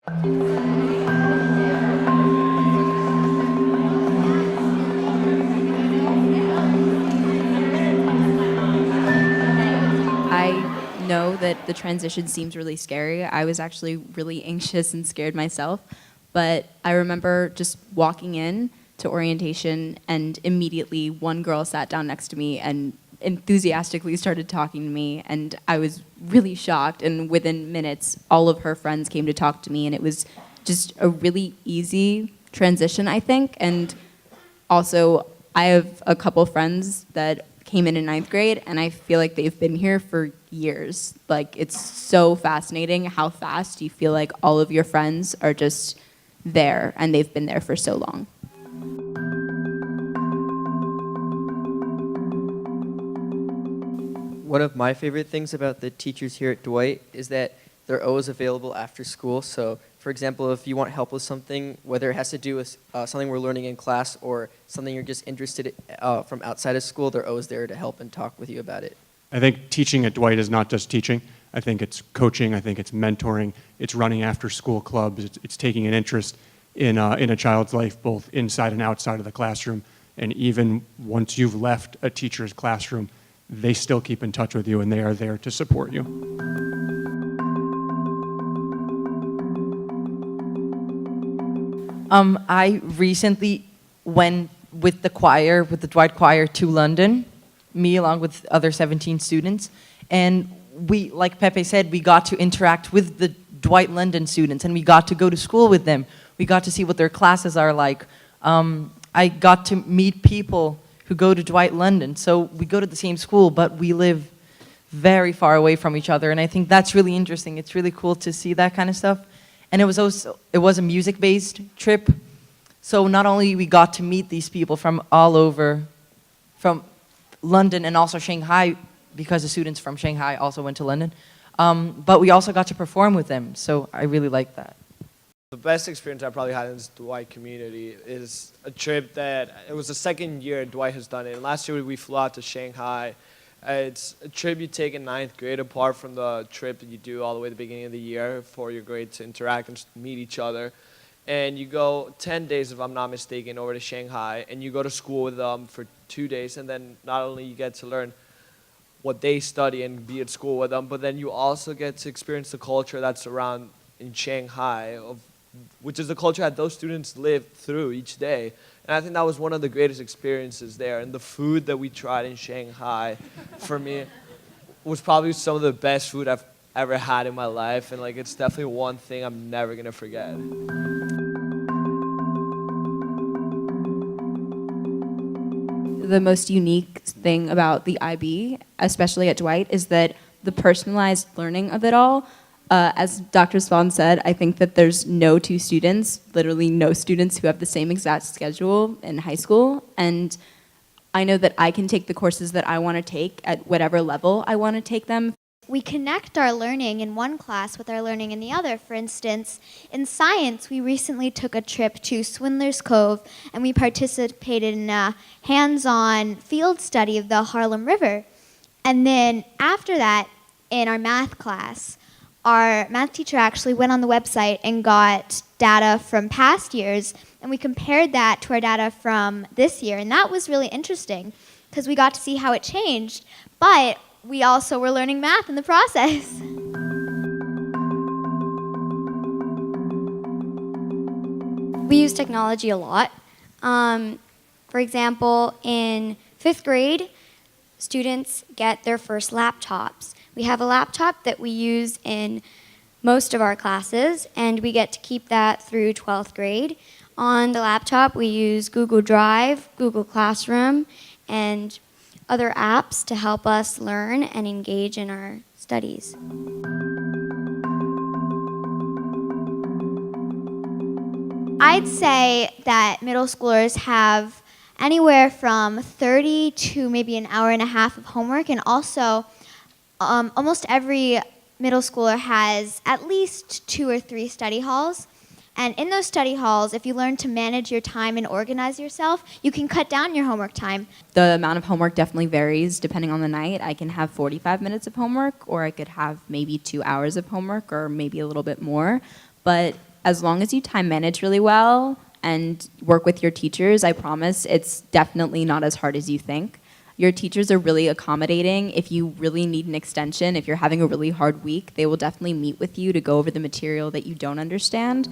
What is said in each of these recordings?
I know that the transition seems really scary. I was actually really anxious and scared myself, but I remember just walking in to orientation and immediately one girl sat down next to me and enthusiastically started talking to me, and I was really shocked, and within minutes all of her friends came to talk to me, and it was just a really easy transition, I think. And also, I have a couple friends that came in ninth grade, and I feel like they've been here for years. Like, it's so fascinating how fast you feel like all of your friends are just there, and they've been there for so long. One of my favorite things about the teachers here at Dwight is that they're always available after school. So, for example, if you want help with something, whether it has to do with something we're learning in class or something you're just interested in from outside of school, they're always there to help and talk with you about it. I think teaching at Dwight is not just teaching. I think it's coaching. I think it's mentoring. It's running after school clubs. It's taking an interest in a child's life, both inside and outside of the classroom. And even once you've left a teacher's classroom, they still keep in touch with you, and they are there to support you. I recently went with the choir, with the Dwight Choir, to London, me along with other 17 students. And we, like Pepe said, we got to interact with the Dwight London students, and we got to go to school with them. We got to see what their classes are like. I got to meet people who go to Dwight London. So we go to the same school, but we live very far away from each other. And I think that's really interesting. It's really cool to see that kind of stuff. And it was a music-based trip. So not only we got to meet these people from all over, from London and also Shanghai, because the students from Shanghai also went to London, but we also got to perform with them. So I really like that. The best experience I probably had in this Dwight community is a trip that, it was the second year Dwight has done it. And last year we flew out to Shanghai. It's a trip you take in ninth grade, apart from the trip that you do all the way at the beginning of the year for your grade to interact and meet each other. And you go 10 days, if I'm not mistaken, over to Shanghai, and you go to school with them for 2 days, and then not only you get to learn what they study and be at school with them, but then you also get to experience the culture that's around in Shanghai, which is the culture that those students live through each day. And I think that was one of the greatest experiences there. And the food that we tried in Shanghai, for me, was probably some of the best food I've ever had in my life. And like, it's definitely one thing I'm never gonna forget. The most unique thing about the IB, especially at Dwight, is that the personalized learning of it all. As Dr. Swan said, I think that there's no two students, literally no students, who have the same exact schedule in high school. And I know that I can take the courses that I want to take at whatever level I want to take them. We connect our learning in one class with our learning in the other. For instance, in science, we recently took a trip to Swindler's Cove, and we participated in a hands-on field study of the Harlem River. And then after that, in our math class, our math teacher actually went on the website and got data from past years, and we compared that to our data from this year. And that was really interesting because we got to see how it changed, but we also were learning math in the process. We use technology a lot. For example, in 5th grade, students get their first laptops. We have a laptop that we use in most of our classes, and we get to keep that through 12th grade. On the laptop, we use Google Drive, Google Classroom, and other apps to help us learn and engage in our studies. I'd say that middle schoolers have anywhere from 30 to maybe an hour and a half of homework, and also almost every middle schooler has at least 2 or 3 study halls. And in those study halls, if you learn to manage your time and organize yourself, you can cut down your homework time. The amount of homework definitely varies depending on the night. I can have 45 minutes of homework, or I could have maybe 2 hours of homework, or maybe a little bit more. But as long as you time manage really well and work with your teachers, I promise it's definitely not as hard as you think. Your teachers are really accommodating. If you really need an extension, if you're having a really hard week, they will definitely meet with you to go over the material that you don't understand.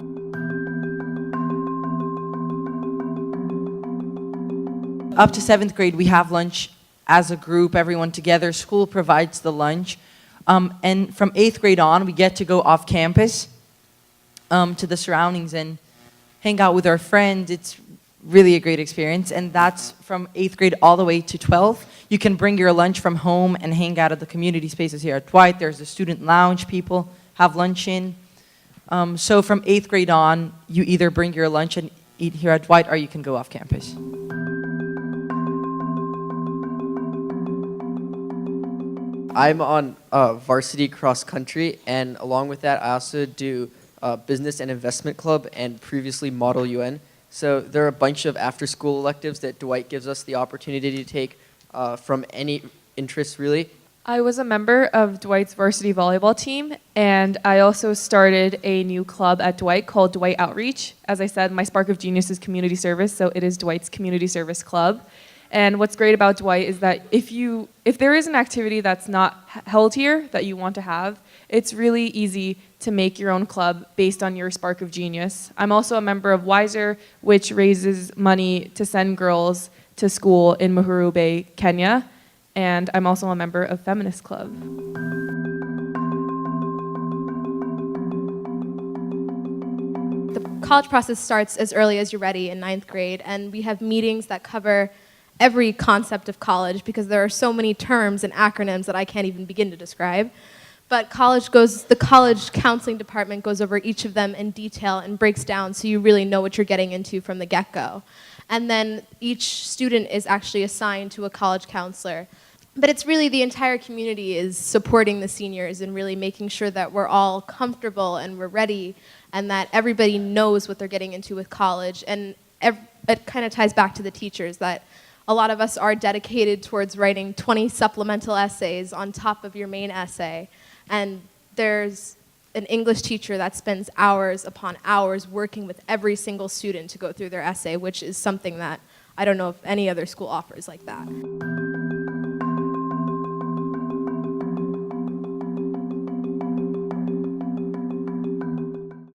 Up to 7th grade, we have lunch as a group, everyone together. School provides the lunch. And from 8th grade on, we get to go off campus to the surroundings and hang out with our friends. It's really a great experience. And that's from 8th grade all the way to 12th. You can bring your lunch from home and hang out at the community spaces here at Dwight. There's the student lounge people have lunch in. So from 8th grade on, you either bring your lunch and eat here at Dwight or you can go off campus. I'm on varsity cross country, and along with that, I also do business and investment club and previously Model UN. So there are a bunch of after-school electives that Dwight gives us the opportunity to take from any interest, really. I was a member of Dwight's varsity volleyball team, and I also started a new club at Dwight called Dwight Outreach. As I said, my spark of genius is community service, so it is Dwight's community service club. And what's great about Dwight is that if there is an activity that's not held here that you want to have, it's really easy to make your own club based on your spark of genius. I'm also a member of Wiser, which raises money to send girls to school in Muhuru Bay, Kenya. And I'm also a member of Feminist Club. The college process starts as early as you're ready in 9th grade, and we have meetings that cover every concept of college because there are so many terms and acronyms that I can't even begin to describe. But the college counseling department goes over each of them in detail and breaks down so you really know what you're getting into from the get-go. And then each student is actually assigned to a college counselor. But it's really the entire community is supporting the seniors and really making sure that we're all comfortable and we're ready and that everybody knows what they're getting into with college. And it kind of ties back to the teachers that a lot of us are dedicated towards writing 20 supplemental essays on top of your main essay. And there's an English teacher that spends hours upon hours working with every single student to go through their essay, which is something that I don't know if any other school offers like that.